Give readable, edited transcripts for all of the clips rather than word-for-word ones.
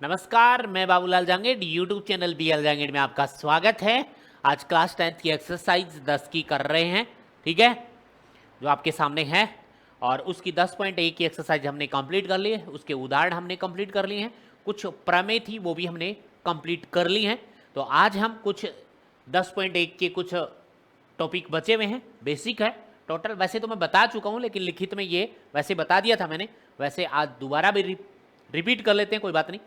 नमस्कार, मैं Babulal Jangid YouTube channel BL Jangid में आपका स्वागत है। आज क्लास 10th की एक्सरसाइज 10 की कर रहे हैं, ठीक है, जो आपके सामने है। और उसकी 10.1 की एक्सरसाइज हमने कंप्लीट कर ली है, उसके उदाहरण हमने कंप्लीट कर लिए हैं, कुछ प्रमेय थी वो भी हमने कंप्लीट कर ली हैं। तो आज हम कुछ 10.1 के कुछ टॉपिक बचे हुए हैं, बेसिक है टोटल। वैसे तो मैं बता चुका हूँ, लेकिन लिखित में ये वैसे बता दिया था मैंने, वैसे आज दोबारा भी रिपीट कर लेते हैं, कोई बात नहीं।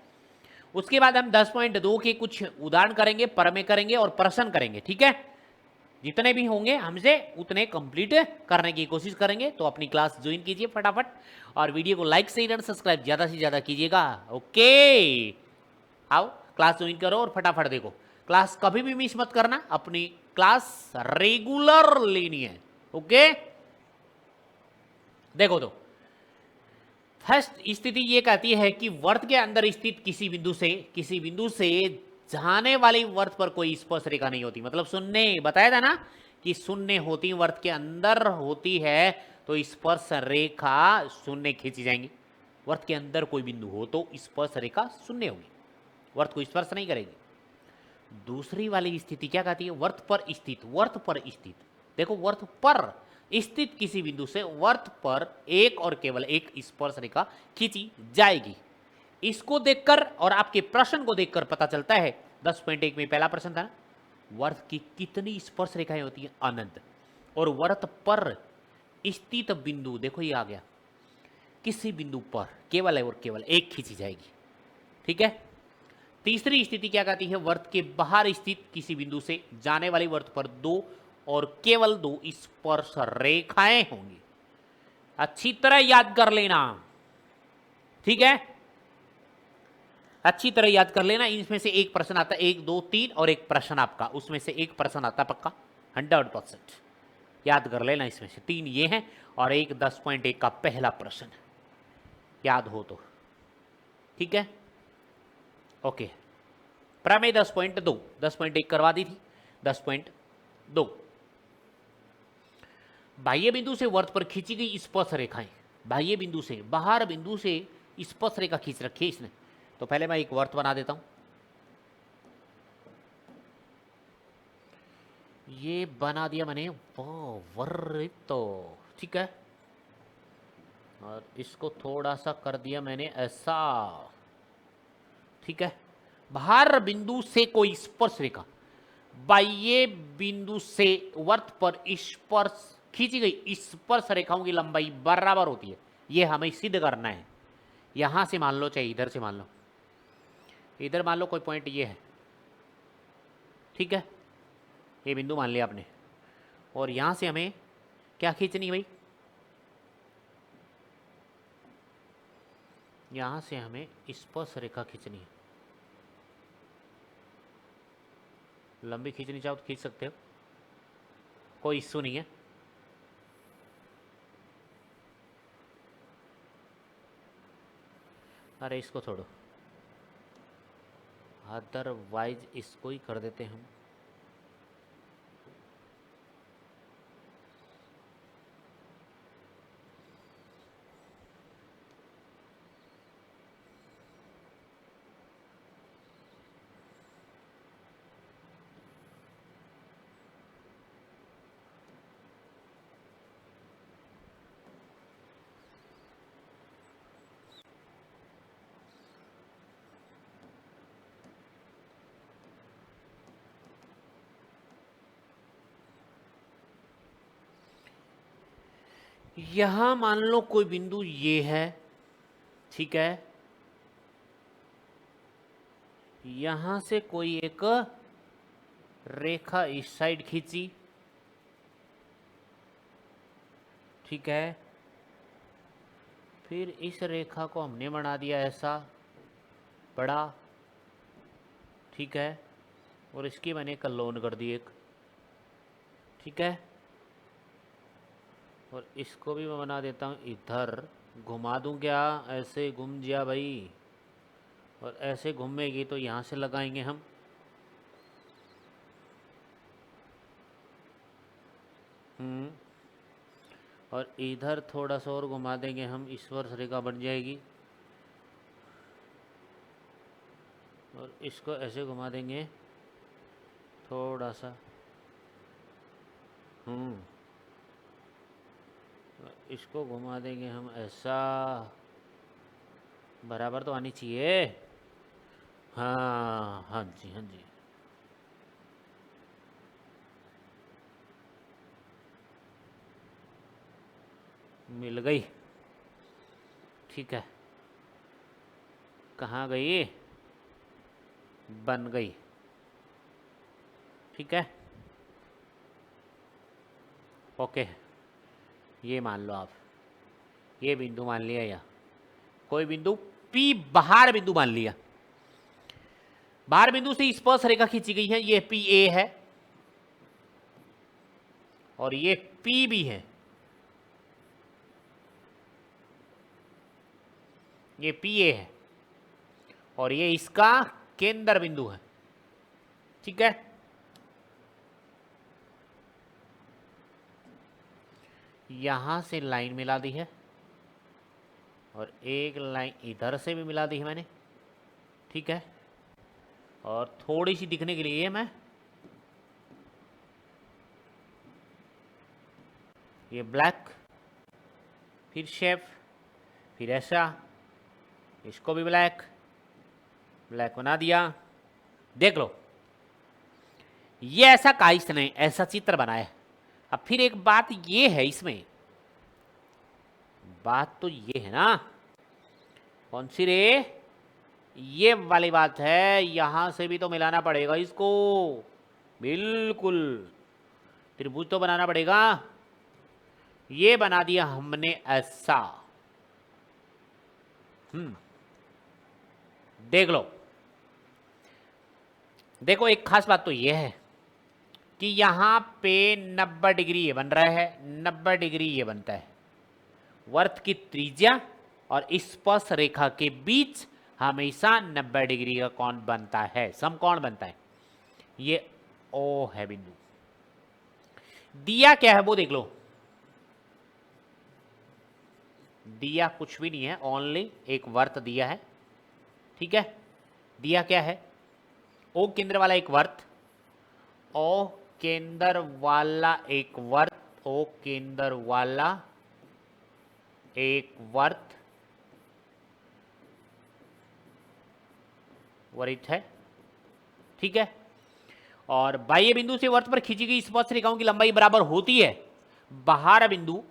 उसके बाद हम 10.2 के कुछ उदाहरण करेंगे, प्रमेय करेंगे और प्रश्न करेंगे, ठीक है। जितने भी होंगे हमसे उतने कंप्लीट करने की कोशिश करेंगे। तो अपनी क्लास ज्वाइन कीजिए फटाफट और वीडियो को लाइक शेयर एंड सब्सक्राइब ज़्यादा से ज़्यादा कीजिएगा। ओके, आओ क्लास ज्वाइन करो और फटाफट देखो। क्लास कभी भी मिस मत करना, अपनी क्लास रेगुलर लेनी है। ओके, देखो तो फर्स्ट स्थिति ये कहती है कि वर्त के अंदर स्थित किसी बिंदु से जाने वाली वर्त पर कोई स्पर्श रेखा नहीं होती। मतलब शून्य बताया था ना कि शून्य होती, वर्त के अंदर होती है तो स्पर्श रेखा शून्य खींची जाएंगी। वर्त के अंदर कोई बिंदु हो तो स्पर्श रेखा शून्य होगी, वर्त को स्पर्श नहीं करेगी। दूसरी वाली स्थिति क्या कहती है? वर्त पर स्थित, देखो वर्त पर स्थित किसी बिंदु से वर्त पर एक और केवल एक स्पर्श रेखा खींची जाएगी। इसको देखकर और आपके प्रश्न को देखकर पता चलता है, 10.1 में पहला प्रश्न था ना, वर्त की कितनी स्पर्श रेखाएं होती हैं? अनंत। और वर्त पर स्थित बिंदु, देखो ये आ गया, किसी बिंदु पर केवल है और केवल एक खींची जाएगी, ठीक है। तीसरी स्थिति क्या कहती है? वर्त के बाहर स्थित किसी बिंदु से जाने वाली वर्त पर दो और केवल दो स्पर्श रेखाएं होंगी। अच्छी तरह याद कर लेना, ठीक है, अच्छी तरह याद कर लेना। इसमें से एक प्रश्न आता है, 1 2 3 और एक प्रश्न आपका, उसमें से एक प्रश्न आता पक्का 100%। याद कर लेना, इसमें से 3 ये हैं और एक 10.1 का पहला प्रश्न, याद हो तो, ठीक है। ओके, प्रमेय 10.2, 10.1 करवा दी थी। 10.2, बाह्य बिंदु से वर्त पर खींची गई स्पर्श रेखाएं, बाह्य बिंदु से, बाहर बिंदु से स्पर्श रेखा खींच रखी है इसने। तो पहले मैं एक वर्त बना देता हूं, ये बना दिया मैंने, वर्त, ठीक है। और इसको थोड़ा सा कर दिया मैंने ऐसा, ठीक है। बाहर बिंदु से कोई स्पर्श रेखा बाह्य बिंदु से वर्त पर स्पर्श खींची गई स्पर्श रेखाओं की लंबाई बराबर होती है, ये हमें सिद्ध करना है। यहां से मान लो, चाहे इधर से मान लो, इधर मान लो कोई पॉइंट ये है, ठीक है, ये बिंदु मान लिया आपने। और यहां से हमें क्या खींचनी है भाई? यहां से हमें स्पर्श रेखा खींचनी है। लंबी खींचनी चाहो तो खींच सकते हो, कोई इश्यू नहीं है। अरे इसको छोड़ो, अदरवाइज इसको ही कर देते हम। यहां मान लो कोई बिंदु ये है, ठीक है, यहां से कोई एक रेखा इस साइड खींची, ठीक है। फिर इस रेखा को हमने बना दिया ऐसा बड़ा, ठीक है, और इसकी मैंने कलोन कर दी एक, ठीक है। और इसको भी मैं बना देता हूँ इधर, घुमा दूँ क्या? ऐसे घूम जा भाई, और ऐसे घूमेगी तो यहाँ से लगाएंगे हम, और इधर थोड़ा सा और घुमा देंगे हम, स्पर्श रेखा बन जाएगी। और इसको ऐसे घुमा देंगे थोड़ा सा, इसको घुमा देंगे हम ऐसा, बराबर तो आनी चाहिए। हाँ हाँ जी, हाँ जी। मिल गई, ठीक है। कहाँ गई? बन गई, ठीक है, ओके। ये मान लो आप, ये बिंदु मान लिया, या कोई बिंदु P बाहर बिंदु मान लिया। बाहर बिंदु से स्पर्श रेखा खींची गई है, ये PA है और ये PB है, ये PA है और ये इसका केंद्र बिंदु है, ठीक है। यहां से लाइन मिला दी है और एक लाइन इधर से भी मिला दी है मैंने, ठीक है। और थोड़ी सी दिखने के लिए मैं ये ब्लैक, फिर शेप, फिर ऐसा, इसको भी ब्लैक ब्लैक बना दिया। देख लो, ये ऐसा काइस नहीं, ऐसा चित्र बनाया। अब फिर एक बात ये है इसमें, बात तो ये है ना, कौन सी रे? ये वाली बात है, यहां से भी तो मिलाना पड़ेगा इसको, बिल्कुल त्रिभुज तो बनाना पड़ेगा। ये बना दिया हमने ऐसा, देख लो। देखो एक खास बात तो ये है कि यहां पे 90 डिग्री ये बन रहा है, 90 डिग्री ये बनता है। वर्त की त्रिज्या और स्पर्श रेखा के बीच हमेशा 90 डिग्री का कोण बनता है, समकोण बनता है। ये O है बिंदु। दिया क्या है वो देख लो, दिया कुछ भी नहीं है, ओनली एक वर्त दिया है, ठीक है। दिया क्या है? O केंद्र वाला एक वर्त, O केंद्र वाला एक वर्त, O केंद्र वाला एक वर्त वरित है, ठीक है। और बाह्य बिंदु से वर्त पर खींची गई स्पर्श रेखाओं की लंबाई बराबर होती है। बाहर बिंदु,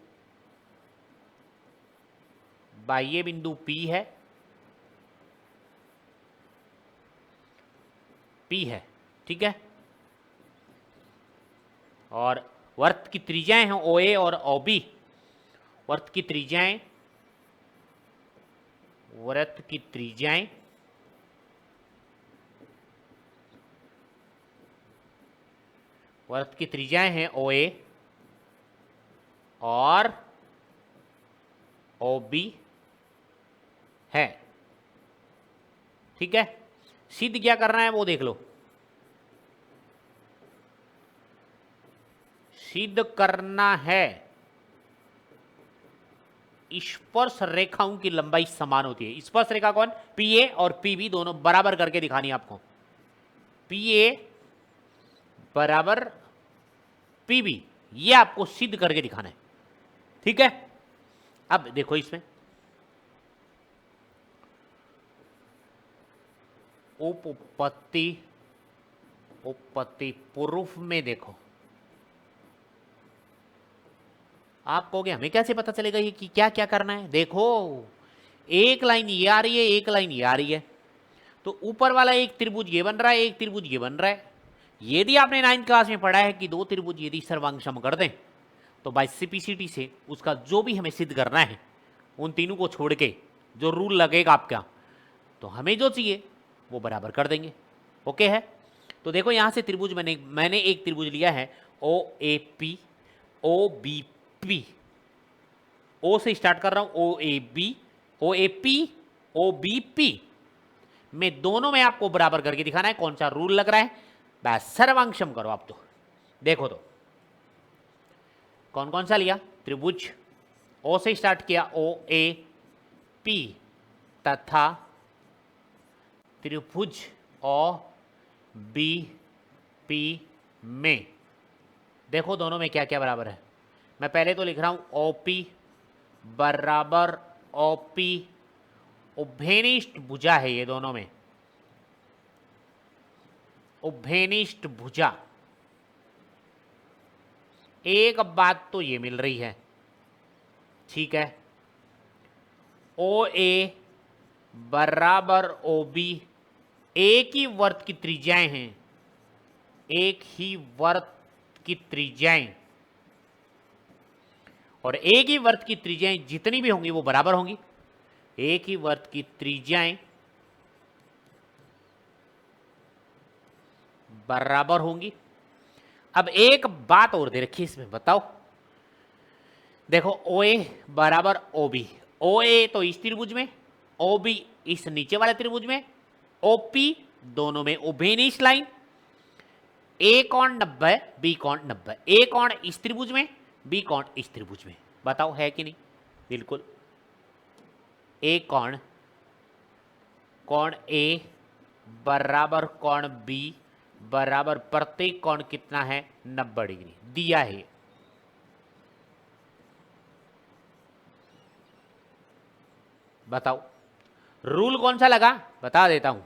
बाह्य बिंदु P है, P है, ठीक है। और वर्त की त्रिज्याएं हैं OA और OB। वर्त की त्रिज्याएं, वर्त की त्रिज्याएं वर्त की त्रिज्याएं हैं OA और OB है, ठीक है। सिद्ध क्या करना है वो देख लो, सिद्ध करना है स्पर्श रेखाओं की लंबाई समान होती है। स्पर्श रेखा कौन? PA और PB दोनों बराबर करके दिखानी है आपको। PA बराबर PB, ये आपको सिद्ध करके दिखाना है, ठीक है। अब देखो इसमें उपपत्ति, उपपत्ति प्रूफ में देखो, आप कहोगे हमें कैसे पता चलेगा ये कि क्या क्या करना है? देखो एक लाइन ये आ रही है, एक लाइन ये आ रही है, तो ऊपर वाला एक त्रिभुज ये बन रहा है, एक त्रिभुज ये बन रहा है। यदि आपने 9th क्लास में पढ़ा है कि दो त्रिभुज यदि सर्वांग कर दें तो बाय सिंप्लिसिटी से उसका जो भी हमें सिद्ध करना है उन तीनों को छोड़ के जो रूल लगेगा आपका, तो हमें जो चाहिए वो बराबर कर देंगे, ओके है। तो देखो यहां से त्रिभुज मैंने एक त्रिभुज लिया है OAP OBP, O से स्टार्ट कर रहा हूं, OAB OAP OBP में दोनों में आपको बराबर करके दिखाना है। कौन सा रूल लग रहा है? बस सर्वांक्षम करो आप। तो देखो तो कौन कौन सा लिया त्रिभुज, O से स्टार्ट किया OAP तथा त्रिभुज ओ बी पी में, देखो दोनों में क्या क्या बराबर है। मैं पहले तो लिख रहा हूं ओ पी बराबर ओ पी, उभयनिष्ठ भुजा है ये दोनों में, उभयनिष्ठ भुजा। एक बात तो ये मिल रही है, ठीक है, ओ ए बराबर ओ बी, एक ही वर्त की त्रिज्याएं हैं, एक ही वर्त की त्रिज्याएं, और एक ही वर्त की त्रिज्याएं जितनी भी होंगी वो बराबर होंगी, एक ही वर्त की त्रिज्याएं बराबर होंगी। अब एक बात और दे रखी है इसमें, बताओ, देखो ओ ए बराबर ओ बी, ओ ए तो इस त्रिभुज में, ओ बी इस नीचे वाले त्रिभुज में, ओ पी दोनों में उभयनिष्ठ लाइन, ए कोण 90 बी कोण 90, ए कोण इस त्रिभुज में बी कोण इस त्रिभुज में, बताओ है कि नहीं? बिल्कुल। ए कोण, कोण ए बराबर कोण बी बराबर प्रत्येक कोण कितना है? 90 डिग्री दिया है। बताओ रूल कौन सा लगा, बता देता हूं,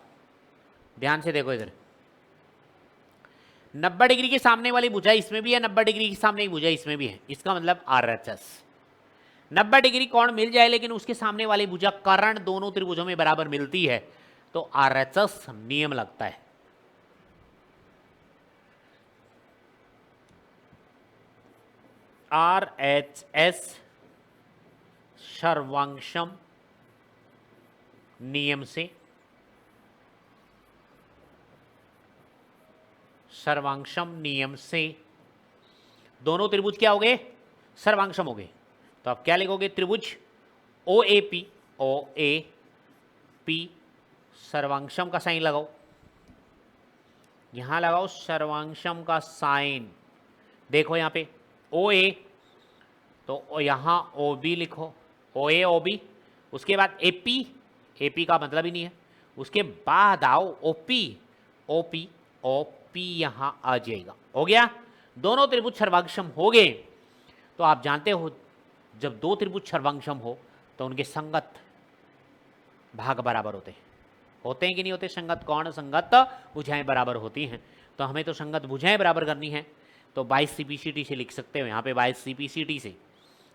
ध्यान से देखो इधर। 90 डिग्री के सामने वाली भुजा इसमें भी है, 90 डिग्री के सामने की भुजा इसमें भी है, इसका मतलब आरएचएस 90 डिग्री कोण मिल जाए लेकिन उसके सामने वाली भुजा कर्ण दोनों त्रिभुजों में बराबर मिलती है तो आरएचएस नियम लगता है। आरएचएस सर्वांशम नियम से, सर्वांशम नियम से दोनों त्रिभुज क्या हो गए? सर्वांशम हो गए। तो आप क्या लिखोगे? त्रिभुज ओ A P, O A P सर्वांशम का साइन लगाओ, यहां लगाओ सर्वांशम का साइन। देखो यहां पे ओ ए, तो यहां ओ बी लिखो, ओ ए ओ बी, उसके बाद ए पी, ए पी का मतलब ही नहीं है, उसके बाद आओ O P, O P, O P यहां आ जाएगा। हो गया, दोनों त्रिभुज सर्वांशम हो गए। तो आप जानते हो जब दो त्रिभुज सर्वांशम हो तो उनके संगत भाग बराबर होते हैं कि नहीं होते? संगत कोण, संगत भुजाएं बराबर होती हैं। तो हमें तो संगत भुजाएं बराबर करनी है, तो 22 सीपीसीटी से लिख सकते हो, यहाँ पे 22 सीपीसीटी से,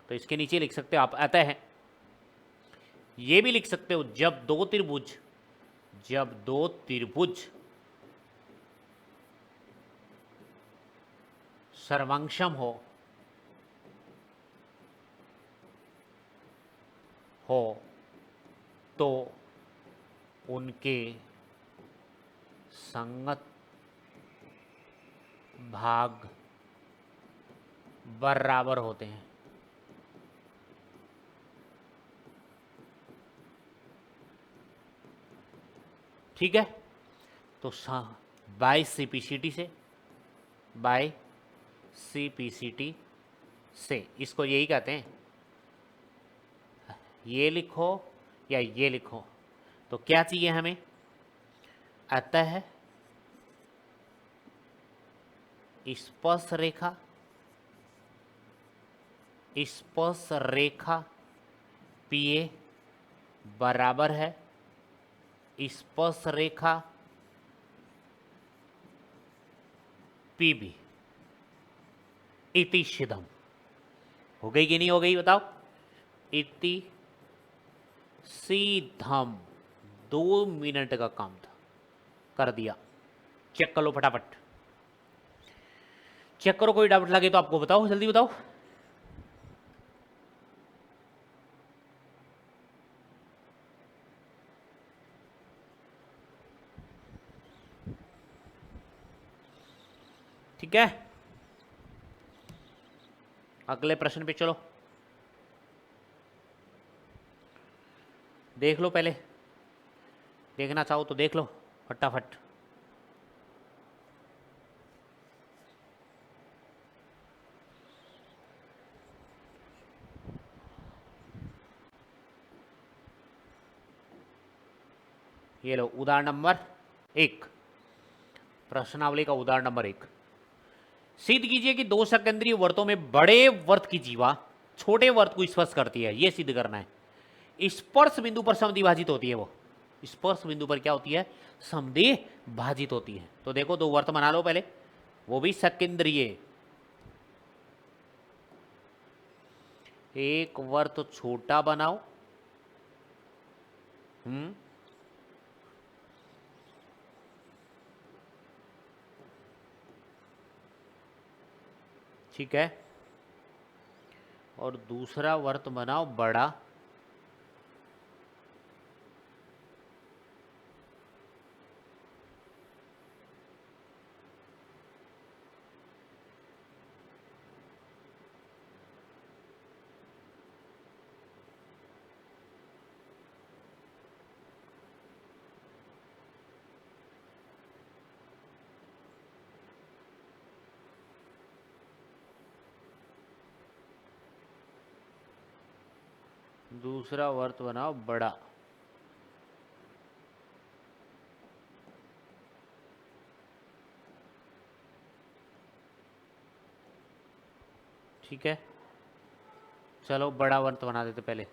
तो इसके नीचे लिख सकते हो आप, अतः है ये भी लिख सकते हो जब दो त्रिभुज सर्वांशम हो तो उनके संगत भाग बराबर होते हैं। ठीक है, तो बाय सीपीसीटी से, बाय सीपीसीटी से इसको यही कहते हैं, ये लिखो या ये लिखो। तो क्या चाहिए हमें? अतः स्पर्श रेखा, स्पर्श रेखा पीए बराबर है स्पर्श रेखा पीबी, इति सिद्धम। हो गई कि नहीं हो गई बताओ? इति सीधम। 2 मिनट का काम था, कर दिया। चेक कर लो फटाफट, चेक करो, कोई डाउट लगे तो आपको बताओ, जल्दी बताओ। ठीक है, अगले प्रश्न पे चलो। देख लो, पहले देखना चाहो तो देख लो फटाफट। ये लो उदाहरण नंबर 1। प्रश्नावली का उदाहरण नंबर 1, सिद्ध कीजिए कि दो सकेंद्रीय वर्तों में बड़े वर्त की जीवा छोटे वर्त को स्पर्श करती है। यह सिद्ध करना है। स्पर्श बिंदु पर समद्वि भाजित होती है। वो स्पर्श बिंदु पर क्या होती है? समद्वि भाजित होती है। तो देखो दो वर्त बना लो पहले, वो भी सकेंद्रीय। एक वर्त छोटा बनाओ, ठीक है, और दूसरा वर्त बनाओ बड़ा, दूसरा वर्त बनाओ बड़ा। ठीक है, चलो बड़ा वर्त बना देते पहले।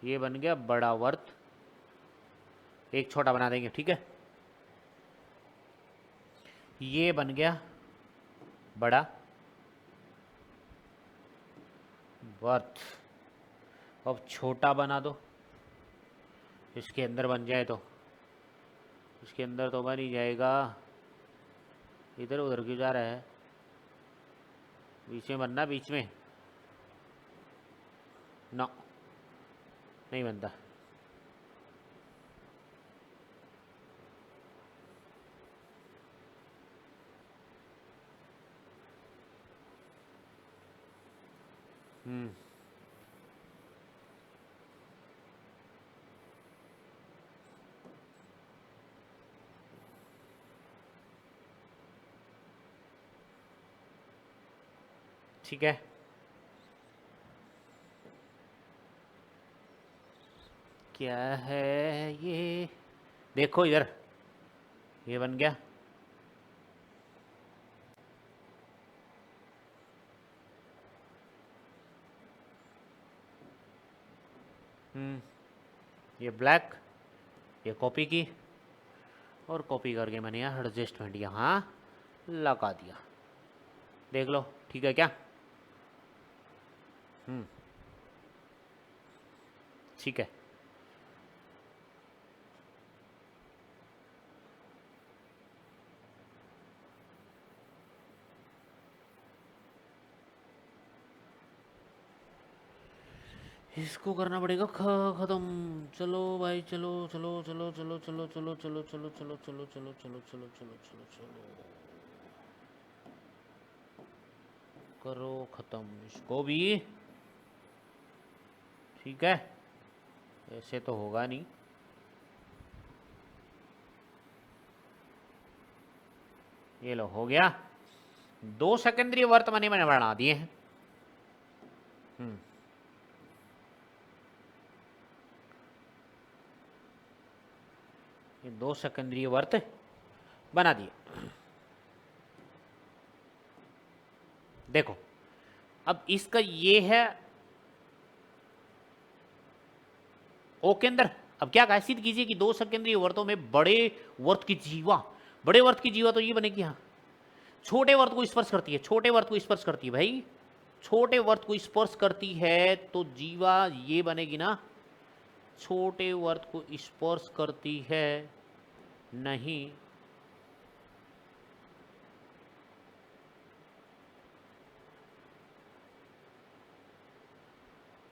ये बन गया बड़ा वर्त, एक छोटा बना देंगे। ठीक है, ये बन गया बड़ा वर्त। अब छोटा बना दो, इसके अंदर बन जाए तो, इसके अंदर तो बन ही जाएगा। इधर उधर क्यों जा रहा है? बीच में बनना, बीच में ना, नहीं बनता। ठीक है, क्या है ये? देखो इधर, ये बन गया। ये ब्लैक, ये कॉपी की, और कॉपी करके मैंने यहाँ एडजस्टमेंट यहाँ लगा दिया। देख लो, ठीक है क्या? ठीक है, इसको करना पड़ेगा खत्म। चलो भाई, चलो चलो चलो चलो चलो चलो चलो चलो चलो चलो चलो चलो चलो चलो चलो चलो करो खत्म इसको भी। ठीक है, ऐसे तो होगा नहीं। ये लो, हो गया। दो सेकेंडरी वर्त मैंने बना दिए हैं। ये दो सेकेंडरी वर्त बना दिए। देखो, अब इसका ये है ओ के अंदर। अब क्या कहा? सिद्ध कीजिए कि दो सकेंद्रीय वर्तों में बड़े वर्त की जीवा, बड़े वर्त की जीवा तो ये बनेगी, हाँ, छोटे वर्त को स्पर्श करती है। छोटे वर्त को स्पर्श करती है भाई, छोटे वर्त को स्पर्श करती है तो जीवा ये बनेगी ना। छोटे वर्त को स्पर्श करती है, नहीं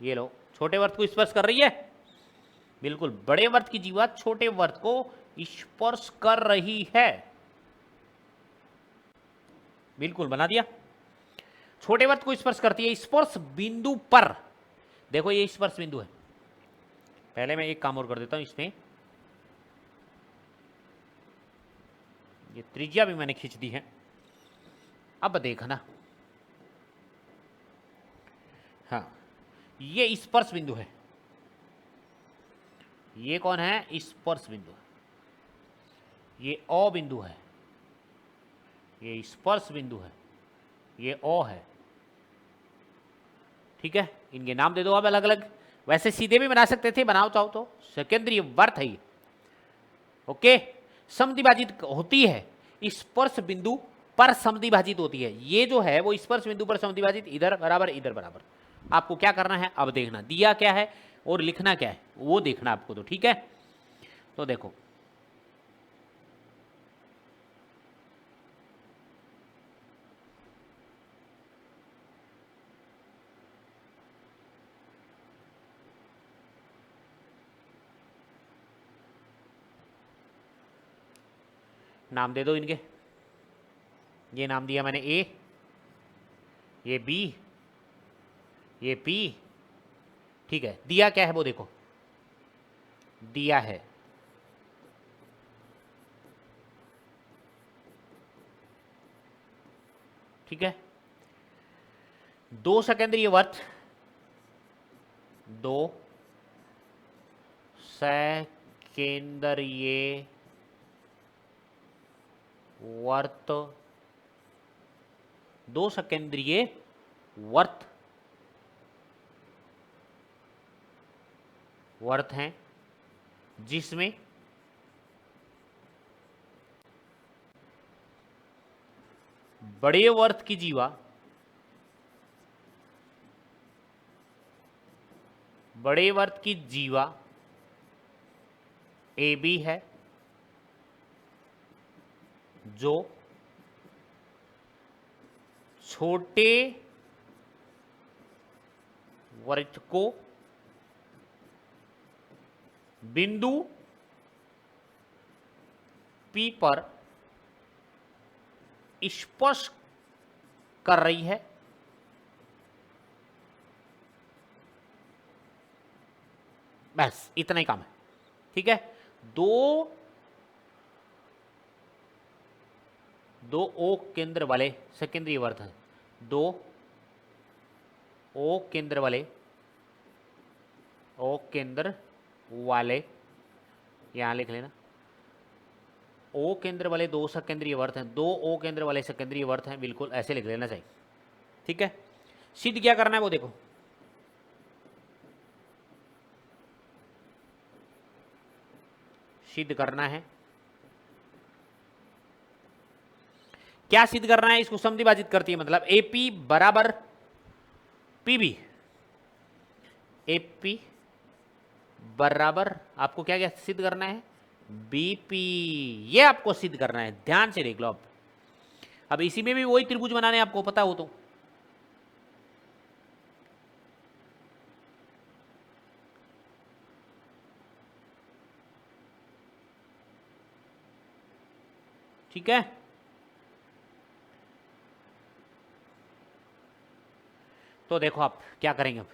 ये लो, छोटे वर्त को स्पर्श कर रही है। बिल्कुल, बड़े वर्त की जीवा छोटे वर्त को स्पर्श कर रही है। बिल्कुल बना दिया। छोटे वर्त को स्पर्श करती है स्पर्श बिंदु पर। देखो ये स्पर्श बिंदु है। पहले मैं एक काम और कर देता हूं इसमें, ये त्रिज्या भी मैंने खींच दी है। अब देखना, हाँ, ये स्पर्श बिंदु है। ये कौन है? स्पर्श बिंदु। ये ओ बिंदु है। ये स्पर्श बिंदु है, ये ओ है। ठीक है, इनके नाम दे दो आप अलग अलग। वैसे सीधे भी बना सकते थे, बनाओ चाहो तो। सेकेंडरी वर्त है ये। ओके, समद्विभाजित होती है स्पर्श बिंदु पर समद्विभाजित होती है। ये जो है वो स्पर्श बिंदु पर समद्विभाजित, इधर बराबर इधर बराबर। आपको क्या करना है अब देखना, दिया क्या है और लिखना क्या है वो देखना आपको। तो ठीक है, तो देखो नाम दे दो इनके। ये नाम दिया मैंने ए, ये बी, ये पी। ठीक है, दिया क्या है वो देखो, दिया है ठीक है, दो सेकेंडरीय वर्त, दो सेकेंडरीय वर्त, दो सेकेंडरीय वर्त वर्त हैं जिसमें बड़े वर्त की जीवा बड़े वर्त की जीवा ए बी है, जो छोटे वर्त को बिंदु P पर स्पर्श कर रही है। बस इतना ही काम है। ठीक है, दो ओ केंद्र वाले सेकेंडरी वर्त हैं, दो ओ केंद्र वाले यहां लिख लेना, ओ केंद्र वाले दो सेकेंडरी वर्त हैं, दो ओ केंद्र वाले सेकेंडरी वर्त हैं, बिल्कुल ऐसे लिख लेना चाहिए। ठीक है, सिद्ध क्या करना है वो देखो, सिद्ध करना है। क्या सिद्ध करना है, इसको समद्विभाजित करती है, मतलब एपी बराबर पीबी, एपी बराबर आपको क्या क्या सिद्ध करना है, बीपी, ये आपको सिद्ध करना है। ध्यान से देख लो। अब इसी में भी वही त्रिभुज बनाने आपको पता हो तो। ठीक है, तो देखो आप क्या करेंगे, अब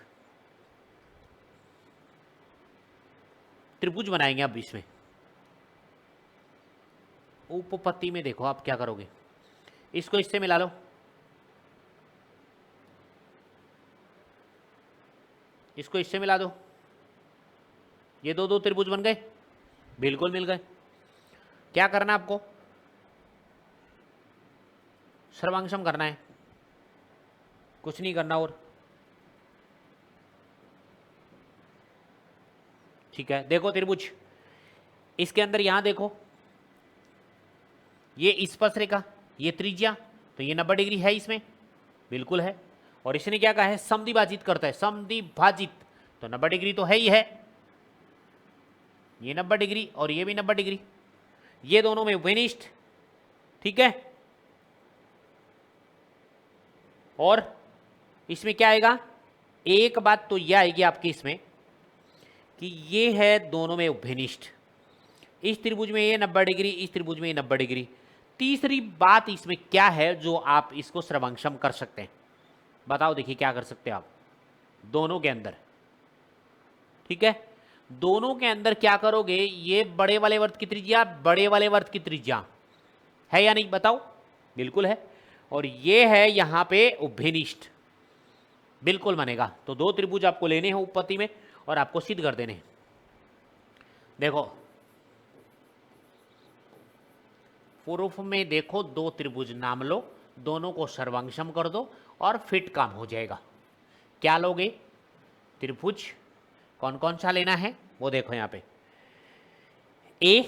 त्रिभुज बनाएंगे। अब इसमें उपपत्ति में देखो आप क्या करोगे, इसको इससे मिला लो, इसको इससे मिला दो, ये दो दो त्रिभुज बन गए, बिल्कुल मिल गए। क्या करना आपको, सर्वांशम करना है, कुछ नहीं करना और। ठीक है, देखो त्रिभुज, इसके अंदर यहां देखो, ये स्पर्श रेखा, ये त्रिज्या, तो ये 90 डिग्री है इसमें, बिल्कुल है। और इसने क्या कहा है, समद्विभाजित करता है, समद्विभाजित, तो 90 डिग्री तो है ही है, ये 90 डिग्री और ये भी 90 डिग्री, ये दोनों में विनिष्ठ। ठीक है, और इसमें क्या आएगा, एक बात तो यह आएगी आपकी इसमें कि ये है दोनों में उभयनिष्ठ, इस त्रिभुज में ये 90 डिग्री, इस त्रिभुज में ये 90 डिग्री। तीसरी बात इसमें क्या है जो आप इसको सर्वांशम कर सकते हैं, बताओ, देखिए क्या कर सकते हैं आप दोनों के अंदर। ठीक है, दोनों के अंदर क्या करोगे, ये बड़े वाले वर्त की त्रिज्या, बड़े वाले वर्त की त्रिज्या है या नहीं, बताओ, बिल्कुल है। और ये है यहां पे उभयनिष्ठ, बिल्कुल बनेगा। तो दो त्रिभुज आपको लेने हैं उपपत्ति में और आपको सिद्ध कर देने हैं। देखो प्रूफ में देखो, दो त्रिभुज नाम लो, दोनों को सर्वांगसम कर दो और फिट काम हो जाएगा। क्या लोगे? त्रिभुज कौन कौन सा लेना है वो देखो यहाँ पे, A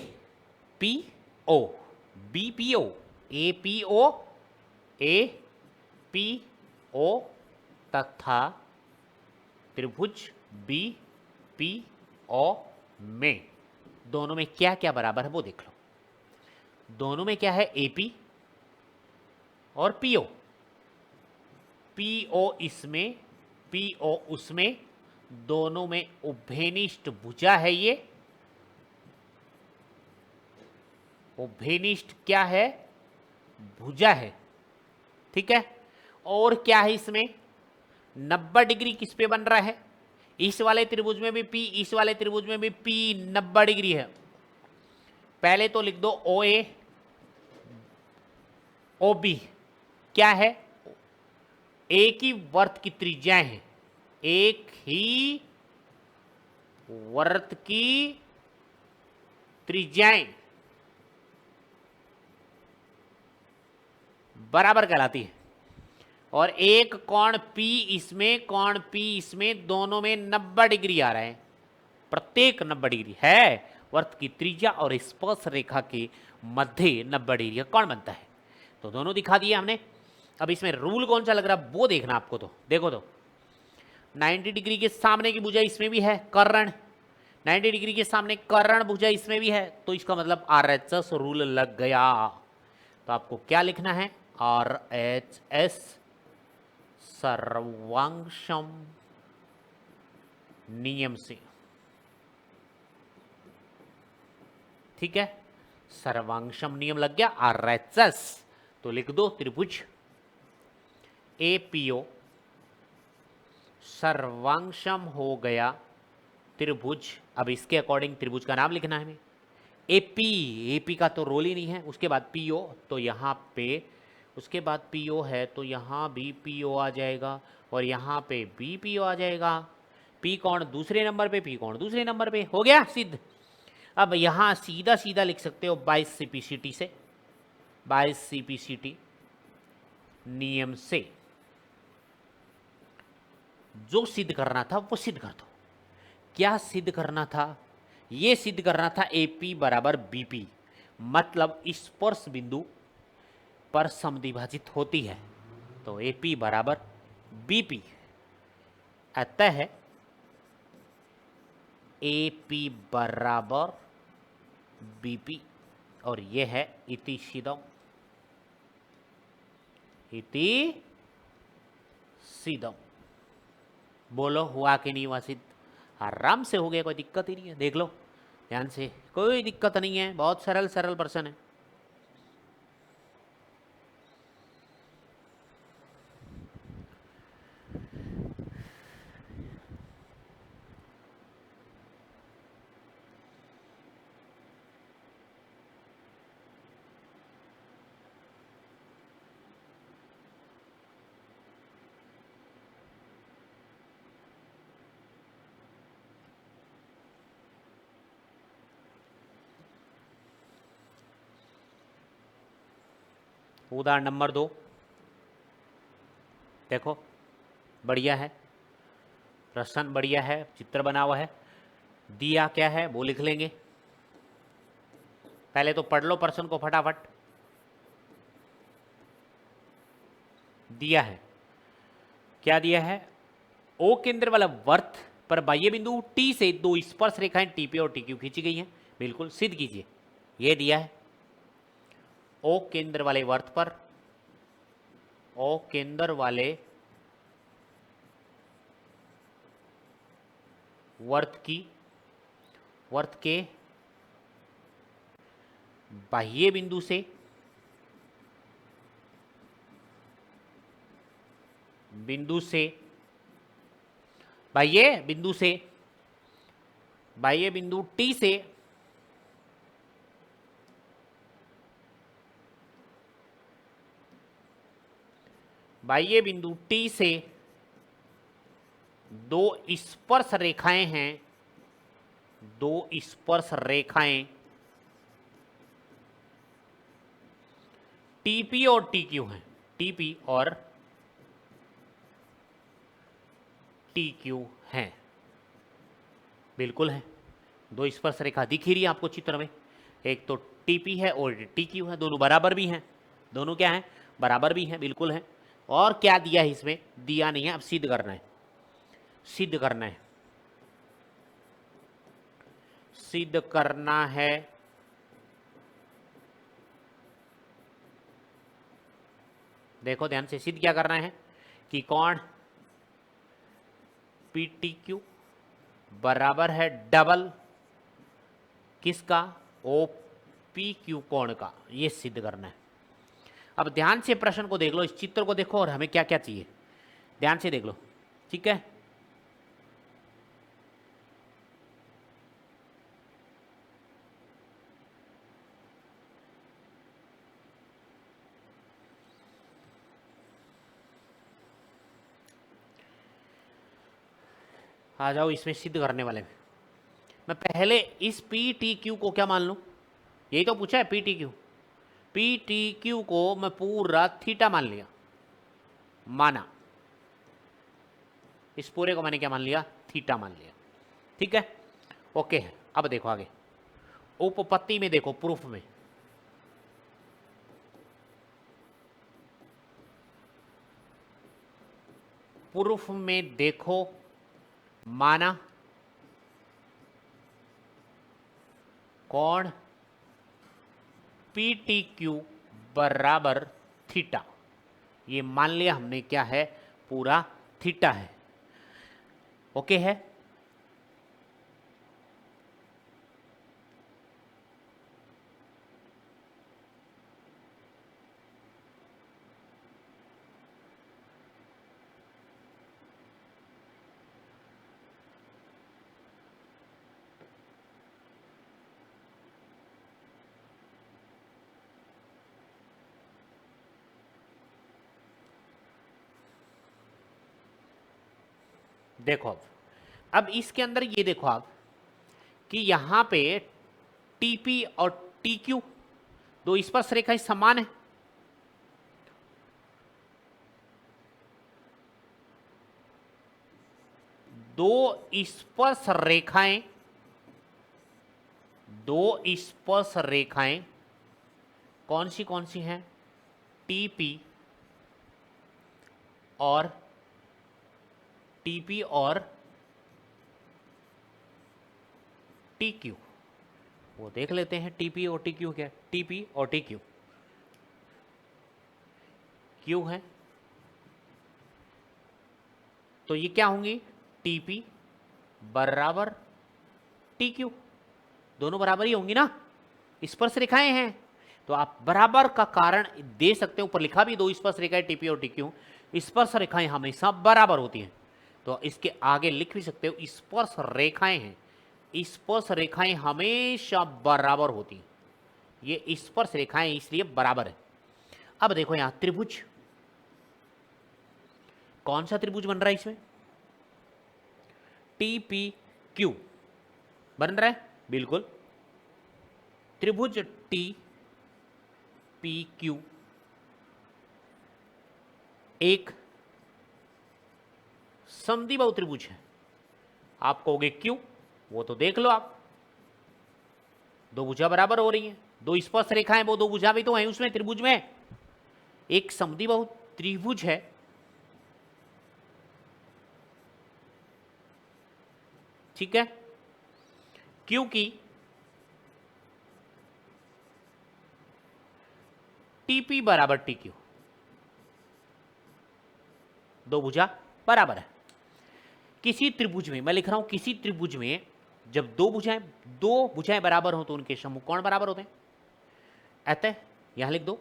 P O, B P O, A P O, A P O तथा त्रिभुज बी पी ओ में दोनों में क्या क्या बराबर है वो देख लो। दोनों में क्या है? एपी और पीओ। पीओ इसमें, पीओ उसमें, दोनों में उभयनिष्ठ भुजा है। ये उभयनिष्ठ क्या है? भुजा है। ठीक है। और क्या है इसमें? 90 डिग्री किस पे बन रहा है? इस वाले त्रिभुज में भी P, इस वाले त्रिभुज में भी P 90 डिग्री है। पहले तो लिख दो ओ ए ओ बी। क्या है? एक ही वर्त की त्रिज्याएं हैं, एक ही वर्त की त्रिज्याएं बराबर कहलाती है। और एक कोण P इसमें, कोण P इसमें, दोनों में 90 डिग्री आ रहा है। प्रत्येक 90 डिग्री है। वर्त की त्रिज्या और स्पर्श रेखा के मध्य 90 डिग्री का कोण बनता है। तो दोनों दिखा दिए हमने। अब इसमें रूल कौन सा लग रहा है वो देखना आपको। तो देखो, तो 90 डिग्री के सामने की भुजा इसमें भी है, कर्ण। 90 डिग्री के सामने कर्ण भुजा इसमें भी है, तो इसका मतलब RHS रूल लग गया। तो आपको क्या लिखना है? RHS सर्वांगसम नियम से। ठीक है, सर्वांगसम नियम लग गया, RHS। तो लिख दो त्रिभुज APO सर्वांगसम हो गया त्रिभुज। अब इसके अकॉर्डिंग त्रिभुज का नाम लिखना है हमें। AP का तो रोल ही नहीं है। उसके बाद PO, तो यहाँ पे उसके बाद PO है तो यहाँ भी PO आ जाएगा और यहाँ पे भी PO आ जाएगा। P कौन दूसरे नंबर पे, P कौन दूसरे नंबर पे, हो गया सिद्ध। अब यहाँ सीधा सीधा लिख सकते हो 22 CPCT से, 22 CPCT नियम से जो सिद्ध करना था वो सिद्ध कर दो। क्या सिद्ध करना था? ये सिद्ध करना था AP बराबर BP, मतलब स्पर्श बिंदु पर समद्विभाजित होती है। तो AP बराबर BP, अतः AP बराबर BP, और यह है इति सिद्धम। इति सिद्धम। बोलो हुआ कि नहीं हुआ सिद्ध? आराम से हो गया, कोई दिक्कत ही नहीं है। देख लो ध्यान से, कोई दिक्कत नहीं है, बहुत सरल सरल प्रश्न है। उदाहरण नंबर 2 देखो, बढ़िया है प्रश्न, बढ़िया है, चित्र बना हुआ है। दिया क्या है वो लिख लेंगे। पहले तो पढ़ लो प्रश्न को फटाफट। दिया है, क्या दिया है? O केंद्र वाला वर्त पर बाह्य बिंदु T से दो स्पर्श रेखाएं TP और TQ खींची गई हैं। बिल्कुल सिद्ध कीजिए। यह दिया है O केंद्र वाले वर्त पर, O केंद्र वाले वर्त के बाह्य बिंदु से बाह्य बिंदु T से बाह्य बिंदु T से दो स्पर्श रेखाएं हैं, दो स्पर्श रेखाएं टीपी और टीक्यू हैं, टीपी और टीक्यू हैं, बिल्कुल है। दो स्पर्श रेखा दिख ही रही है आपको चित्र में, एक तो टीपी है और टीक्यू है, दोनों बराबर भी हैं, दोनों क्या हैं, बराबर भी हैं, बिल्कुल है। और क्या दिया है इसमें, दिया नहीं है, अब सिद्ध करना है, सिद्ध करना है, सिद्ध करना है। देखो ध्यान से, सिद्ध क्या करना है कि कोण पी टी क्यू बराबर है डबल किसका, ओ पी क्यू कोण का, ये सिद्ध करना है। अब ध्यान से प्रश्न को देख लो, इस चित्र को देखो और हमें क्या क्या चाहिए, ध्यान से देख लो, ठीक है। आ जाओ इसमें सिद्ध करने वाले में। मैं पहले इस पी टी क्यू को क्या मान लूं, यही तो पूछा है, P T Q, P T Q को मैं पूरा थीटा मान लिया, माना, इस पूरे को मैंने क्या मान लिया, थीटा मान लिया, ठीक है, ओके है। अब देखो आगे, उपपत्ति में देखो, प्रूफ में, प्रूफ में देखो, माना कोण पी टी क्यू बराबर थीटा, ये मान लिया हमने क्या है, पूरा थीटा है, ओके है। देखो अब इसके अंदर ये देखो आप कि यहां पे टीपी और टीक्यू दो स्पर्श रेखाएं समान है, दो स्पर्श रेखाएं, दो स्पर्श रेखाएं कौन सी हैं, टीपी और टीपी और टीक्यू, वो देख लेते हैं टीपी और टीक्यू क्या, टीपी और टीक्यू, क्यू है तो ये क्या होंगी, टीपी बराबर टीक्यू, दोनों बराबर ही होंगी ना, स्पर्श रेखाएं हैं, तो आप बराबर का कारण दे सकते हो, ऊपर लिखा भी दो स्पर्श रेखाएं टीपी और टीक्यू, स्पर्श रेखाएं हमेशा बराबर होती हैं, तो इसके आगे लिख भी सकते हो स्पर्श रेखाएं हैं, स्पर्श रेखाएं हमेशा बराबर होती हैं, ये स्पर्श रेखाएं इसलिए बराबर है। अब देखो यहां त्रिभुज, कौन सा त्रिभुज बन रहा है इसमें, टी पी क्यू बन रहा है, बिल्कुल, त्रिभुज टी पी क्यू एक समद्विबाहु त्रिभुज है। आप कहोगे क्यों, वो तो देख लो आप, दो भुजा बराबर हो रही हैं, दो स्पर्श रेखाएं, वो दो भुजा भी तो है उसमें त्रिभुज में, एक समद्विबाहु त्रिभुज है, ठीक है, क्योंकि टीपी बराबर टीक्यू, दो भुजा बराबर है। किसी त्रिभुज में, मैं लिख रहा हूं किसी त्रिभुज में जब दो भुजाएं बराबर हो तो उनके समूह कोण बराबर होते हैं, अतः यहां लिख दो,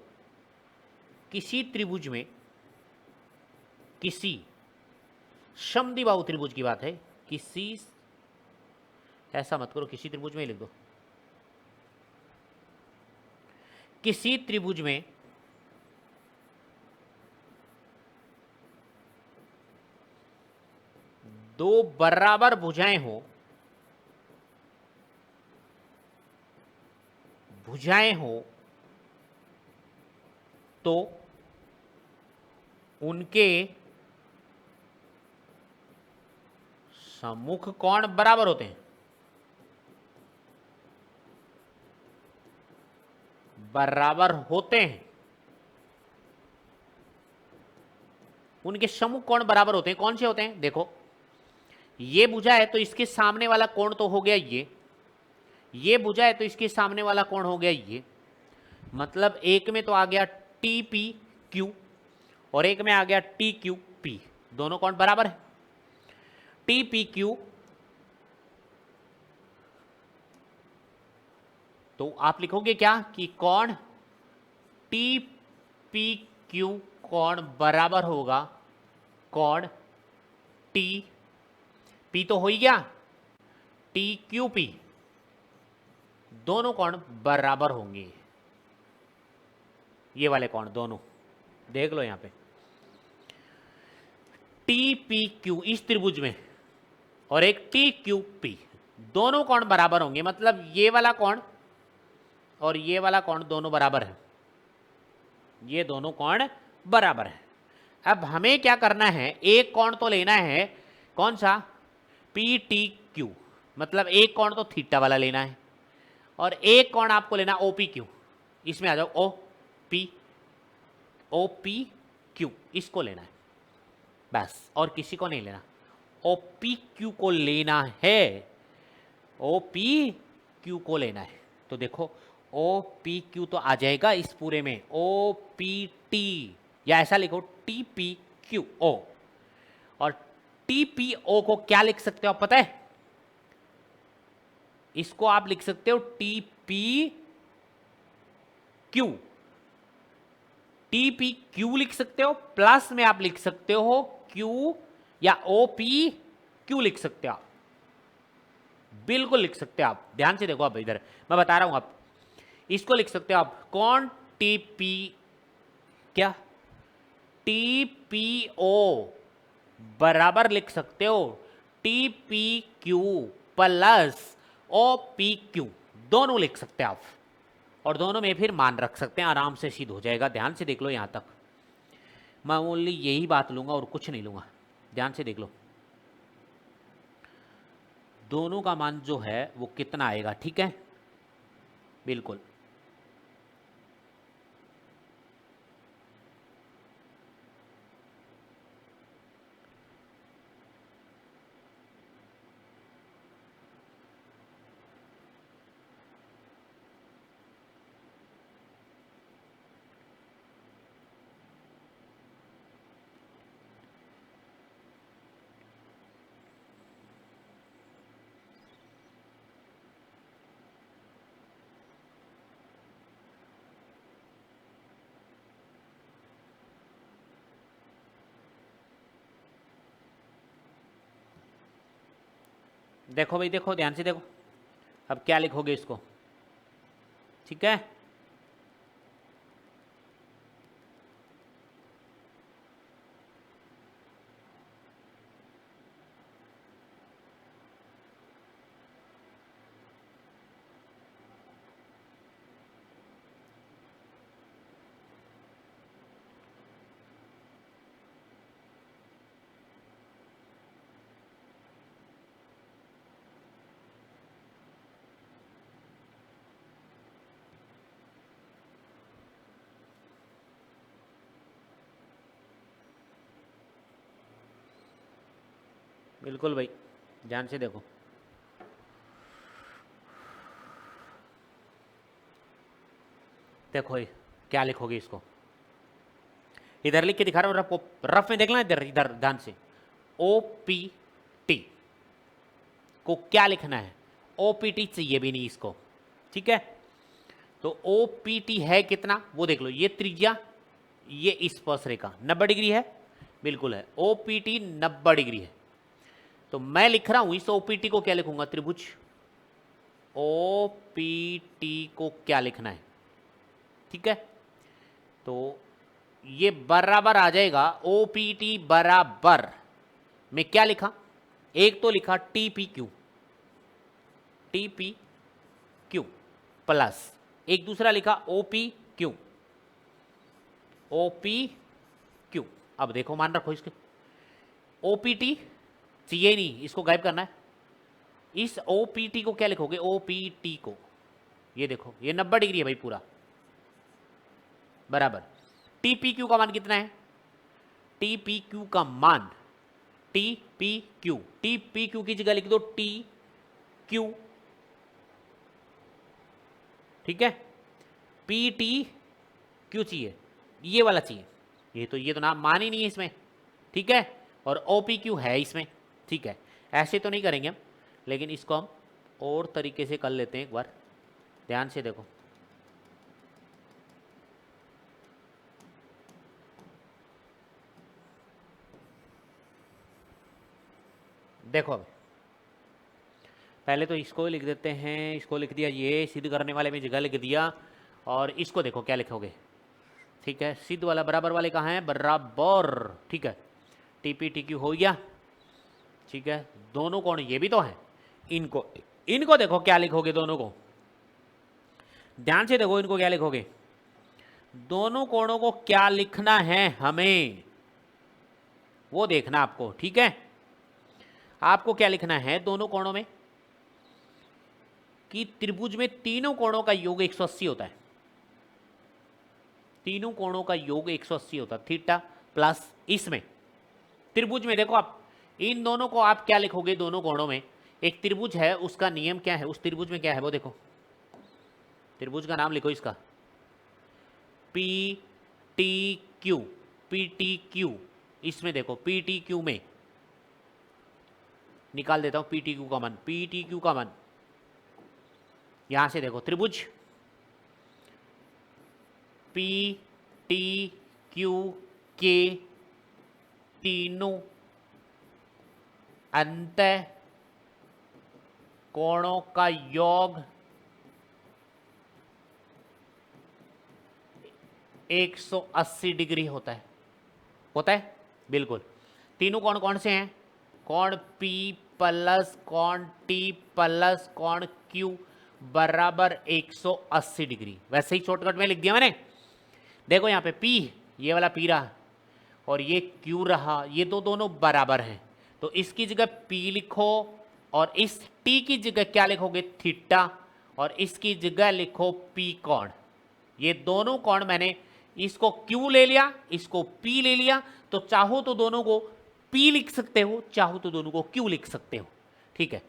किसी त्रिभुज में, किसी समद्विबाहु त्रिभुज की बात है, किसी, ऐसा मत करो, किसी त्रिभुज में ही लिख दो, किसी त्रिभुज में दो बराबर भुजाएं हो, तो उनके सम्मुख कोण बराबर होते हैं, बराबर होते हैं। उनके सम्मुख कोण बराबर होते हैं। कौन से होते हैं? देखो, ये भुजा है तो इसके सामने वाला कोण तो हो गया ये भुजा है तो इसके सामने वाला कोण हो गया ये। मतलब एक में तो आ गया टी पी क्यू और एक में आ गया टी क्यू पी, दोनों कोण बराबर है। टी पी क्यू, तो आप लिखोगे क्या कि कोण टी पी क्यू कोण बराबर होगा कोण टी पी, तो हो ही गया टी क्यू पी, दोनों कोण बराबर होंगे। ये वाले कोण दोनों देख लो यहां पे, टी पी क्यू इस त्रिभुज में और एक टी क्यू पी, दोनों कोण बराबर होंगे। मतलब ये वाला कोण और ये वाला कोण दोनों बराबर है, ये दोनों कोण बराबर है। अब हमें क्या करना है, एक कोण तो लेना है, कौन सा? पी टी क्यू, मतलब एक कोण तो थीटा वाला लेना है और एक कोण आपको लेना ओ पी क्यू। इसमें आ जाओ, ओ पी क्यू, इसको लेना है बस, और किसी को नहीं लेना। ओ पी क्यू को लेना है, ओ पी क्यू को लेना है। तो देखो ओ पी क्यू तो आ जाएगा इस पूरे में ओ पी टी, या ऐसा लिखो टी पी क्यू ओ। और टी पी ओ को क्या लिख सकते हो आप पता है? इसको आप लिख सकते हो T P Q, T P Q लिख सकते हो, प्लस में आप लिख सकते हो क्यू, या ओ पी क्यू लिख सकते हो आप, बिल्कुल लिख सकते हो आप। ध्यान से देखो, आप इधर मैं बता रहा हूं, आप इसको लिख सकते हो आप कौन टी पी, क्या टी पी ओ बराबर लिख सकते हो T P Q plus O P Q, दोनों लिख सकते हैं आप, और दोनों में फिर मान रख सकते हैं, आराम से सिद्ध हो जाएगा। ध्यान से देख लो, यहां तक मैं ओनली यही बात लूंगा और कुछ नहीं लूंगा। ध्यान से देख लो, दोनों का मान जो है वो कितना आएगा, ठीक है? बिल्कुल, देखो भाई, देखो ध्यान से देखो, अब क्या लिखोगे इसको, ठीक है? बिल्कुल भाई, ध्यान से देखो, देखो ये क्या लिखोगे इसको, इधर लिख के दिखा रहा हूं, रफ में देखना, इधर इधर ध्यान से। ओ पी टी को क्या लिखना है? ओ पी टी चाहिए भी नहीं इसको, ठीक है? तो ओ पी टी है कितना वो देख लो, ये त्रिज्या, ये स्पर्श रेखा 90 डिग्री है, बिल्कुल है, ओ पी टी 90 डिग्री है। तो मैं लिख रहा हूं इस ओ पी टी को क्या लिखूंगा? त्रिभुज ओ पी टी को क्या लिखना है, ठीक है? तो ये बराबर आ जाएगा ओ पी टी बराबर में क्या लिखा, एक तो लिखा टी पी क्यू प्लस एक दूसरा लिखा O P Q, O P Q. अब देखो मान रखो इसके, ओ पी टी चाहिए नहीं, इसको गायब करना है। इस ओ पी टी को क्या लिखोगे, ओ पी टी को, ये देखो ये 90 डिग्री है भाई पूरा, बराबर। टी पी क्यू का मान कितना है, टी पी क्यू का मान, T P Q, T P Q की जगह लिख दो टी क्यू, ठीक है। पी टी क्यू चाहिए, ये वाला चाहिए, ये तो नाम मान ही नहीं है इसमें, ठीक है। और ओ पी क्यू है इसमें, ठीक है। ऐसे तो नहीं करेंगे हम, लेकिन इसको हम और तरीके से कर लेते हैं एक बार, ध्यान से देखो। देखो अब पहले तो इसको लिख देते हैं, इसको लिख दिया, ये सिद्ध करने वाले में जगह लिख दिया, और इसको देखो क्या लिखोगे, ठीक है। सिद्ध वाला बराबर वाले कहाँ है, बराबर, ठीक है। टी पी टी क्यू हो गया, ठीक है। दोनों कोण ये भी तो है, इनको देखो क्या लिखोगे, दोनों को ध्यान से देखो, इनको क्या लिखोगे, दोनों कोणों को क्या लिखना है हमें, वो देखना आपको, ठीक है। आपको क्या लिखना है दोनों कोणों में, कि त्रिभुज में तीनों कोणों का योग 180 होता है, तीनों कोणों का योग 180 होता है, थीटा प्लस इसमें त्रिभुज में देखो आप, इन दोनों को आप क्या लिखोगे, दोनों कोणों में एक त्रिभुज है, उसका नियम क्या है, उस त्रिभुज में क्या है वो देखो, त्रिभुज का नाम लिखो इसका, P T Q, P T Q, इसमें देखो पी टी क्यू में निकाल देता हूं पी टी क्यू का मान, पी टी क्यू का मान, यहां से देखो त्रिभुज पी टी क्यू के तीनों अंत कोणों का योग 180 डिग्री होता है, बिल्कुल। तीनों कोण कौन से हैं, कोण P प्लस कोण T प्लस कोण Q बराबर 180 डिग्री, वैसे ही शॉर्टकट में लिख दिया मैंने। देखो यहाँ पे P, ये वाला P रहा और ये Q रहा, ये दोनों बराबर हैं, तो इसकी जगह P लिखो, और इस T की जगह क्या लिखोगे, थीटा, और इसकी जगह लिखो P कोण। ये दोनों कोण मैंने इसको Q ले लिया, इसको P ले लिया, तो चाहो तो दोनों को P लिख सकते हो, चाहो तो दोनों को Q लिख सकते हो, ठीक है।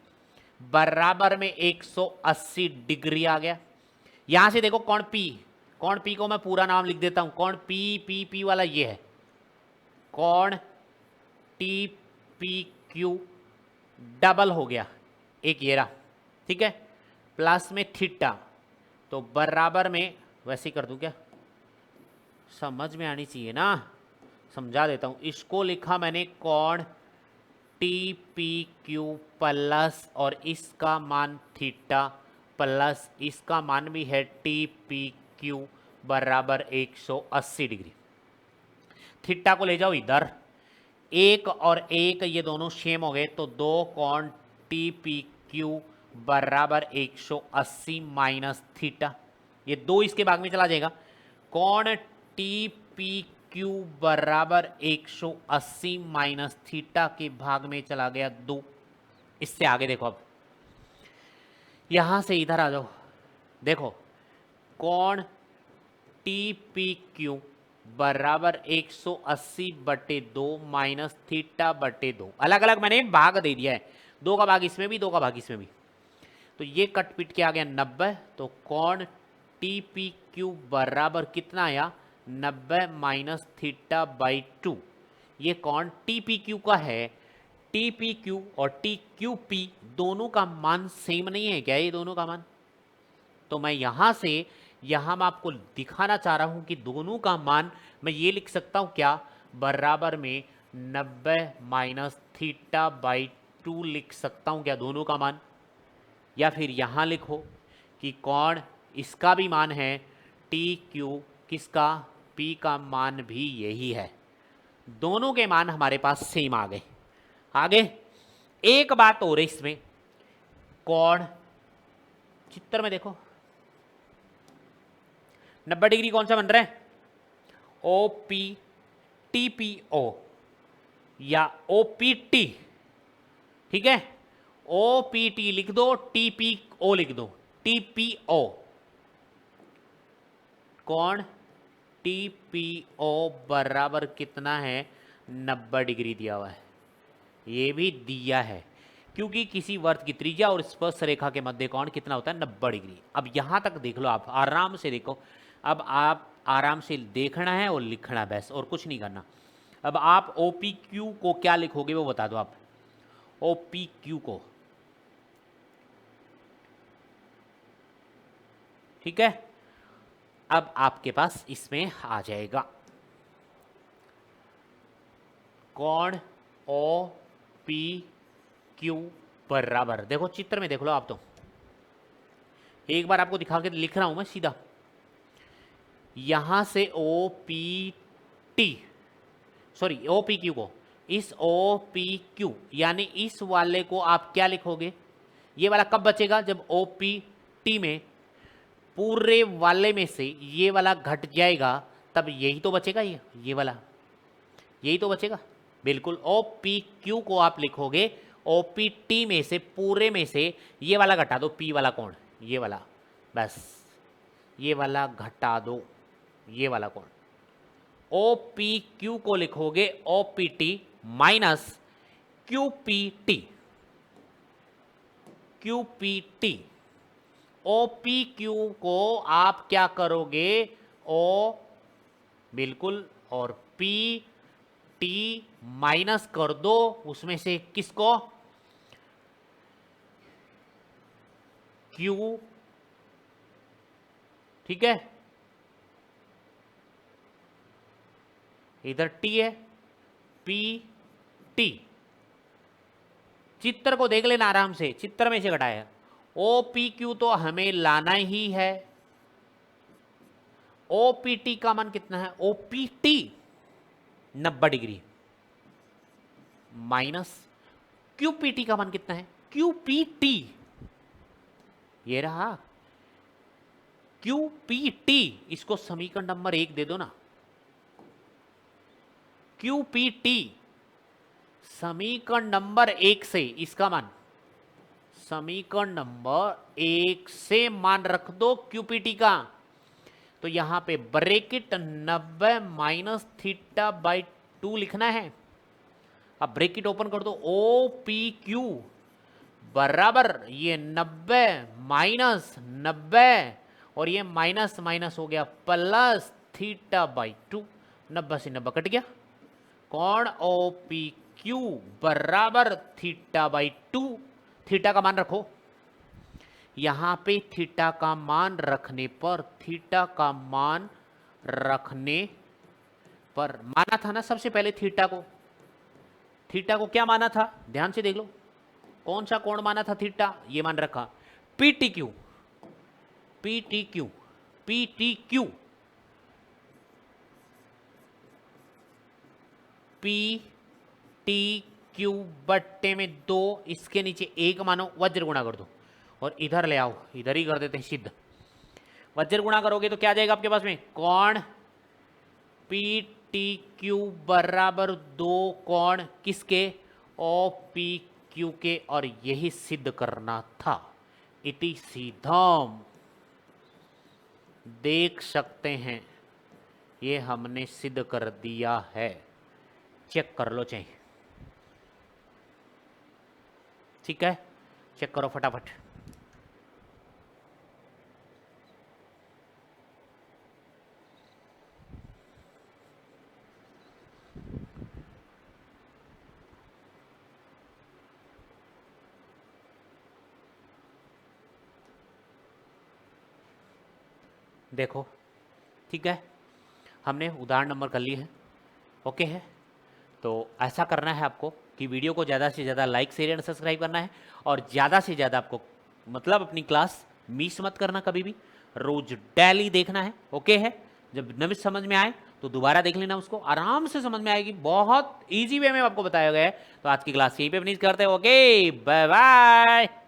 बराबर में 180 डिग्री आ गया। यहां से देखो कोण P को मैं पूरा नाम लिख देता हूं, कोण P वाला ये है, कोण TPQ डबल हो गया, एक ये रहा, ठीक है, प्लस में थीटा, तो बराबर में, वैसे ही कर दूं क्या, समझ में आनी चाहिए ना, समझा देता हूं। इसको लिखा मैंने कोण TPQ प्लस, और इसका मान थीटा प्लस इसका मान भी है TPQ बराबर 180 डिग्री। थीटा को ले जाओ इधर, एक और एक ये दोनों सेम हो गए, तो दो कोण TPQ बराबर 180 माइनस थीटा, ये दो इसके भाग में चला जाएगा, कोण TPQ बराबर 180 माइनस थीटा के भाग में चला गया 2। इससे आगे देखो, अब यहां से इधर आ जाओ, देखो कोण TPQ बराबर 180 बटे 2 माइनस थीटा बटे 2, अलग अलग मैंने भाग दे दिया है, 2 का भाग इसमें भी, 2 का भाग इसमें भी, तो ये कट पिट के आ गया 90, तो कोण TPQ बराबर कितना आया, 90 माइनस थीटा बाई 2। ये कोण TPQ का है, TPQ और TQP दोनों का मान सेम नहीं है क्या, ये दोनों का मान, तो मैं यहां मैं आपको दिखाना चाह रहा हूं कि दोनों का मान मैं ये लिख सकता हूं क्या, बराबर में 90 माइनस थीटा बाई 2 लिख सकता हूं क्या दोनों का मान, या फिर यहां लिखो कि कोण इसका भी मान है TQ, किसका, P का मान भी यही है, दोनों के मान हमारे पास सेम आ गए। आगे एक बात और है इसमें, कोण चित्र में देखो 90 डिग्री कौन सा बन रहा है, OPTPO या OPT, ठीक है, OPT लिख दो, TPO लिख दो, TPO कौन, TPO बराबर कितना है, 90 डिग्री दिया हुआ है, ये भी दिया है, क्योंकि किसी वर्त की त्रिज्या और स्पर्श रेखा के मध्य कोण कितना होता है, 90 डिग्री। अब यहां तक देख लो, आप आराम से देखो, अब आप आराम से देखना है और लिखना बस, और कुछ नहीं करना। अब आप OPQ को क्या लिखोगे वो बता दो आप, OPQ को, ठीक है। अब आपके पास इसमें आ जाएगा कोण OPQ बराबर, देखो चित्र में देख लो आप, तो एक बार आपको दिखा के लिख रहा हूं मैं सीधा, यहां से OPQ को, इस OPQ यानी इस वाले को आप क्या लिखोगे, ये वाला कब बचेगा, जब OPT में पूरे वाले में से ये वाला घट जाएगा, तब यही तो बचेगा, ये वाला, यही तो बचेगा, बिल्कुल। OPQ को आप लिखोगे OPT में से, पूरे में से ये वाला घटा दो, P वाला कोण, ये वाला, बस ये वाला घटा दो, ये वाला कोण। OPQ को लिखोगे OPT माइनस QPT, OPQ को आप क्या करोगे, बिल्कुल, और PT माइनस कर दो उसमें से किसको, Q, ठीक है, इधर T है, PT, चित्र को देख लेना आराम से, चित्र में से घटाया, OPQ तो हमें लाना ही है, OPT का मान कितना है, OPT 90 डिग्री माइनस QPT का मान कितना है, QPT, ये रहा QPT, इसको समीकरण नंबर 1 दे दो ना, QPT समीकरण नंबर 1 से इसका मान, समीकरण नंबर 1 से मान रख दो QPT का, तो यहां पे ब्रैकेट 90 माइनस थीटा बाई 2 लिखना है। अब ब्रैकेट ओपन कर दो, OPQ बराबर ये 90 माइनस 90 और ये माइनस माइनस हो गया प्लस थीटा बाई 2, 90 से 90 कट गया, कोण OPQ बराबर थीटा बाई 2, थीटा का मान रखो, यहां पे थीटा का मान रखने पर, थीटा का मान रखने पर माना था ना सबसे पहले थीटा को, थीटा को क्या माना था, ध्यान से देख लो, कौन सा कोण माना था थीटा, ये मान रखा, PTQ, PTQ, PTQ, PTQ बट्टे में 2, इसके नीचे 1 मानो, वज्र गुणा कर दो और इधर ले आओ, इधर ही कर देते हैं सिद्ध, वज्र गुणा करोगे तो क्या आ जाएगा आपके पास में, कोण PTQ बराबर 2 कोण किसके, OPQ के, और यही सिद्ध करना था, इति सीधम, देख सकते हैं ये हमने सिद्ध कर दिया है, चेक कर लो चाहिए, ठीक है, चेक करो फटाफट। देखो ठीक है, हमने उदाहरण नंबर कर ली है, ओके है। तो ऐसा करना है आपको कि वीडियो को ज़्यादा से ज़्यादा लाइक शेयर एंड सब्सक्राइब करना है, और ज़्यादा से ज़्यादा आपको मतलब अपनी क्लास मिस मत करना कभी भी, रोज डेली देखना है, ओके है। जब नमित समझ में आए तो दोबारा देख लेना, उसको आराम से समझ में आएगी, बहुत ईजी वे में आपको बताया गया है। तो आज की क्लास यहीं पे फिनिश करते हैं, ओके बाय बाय।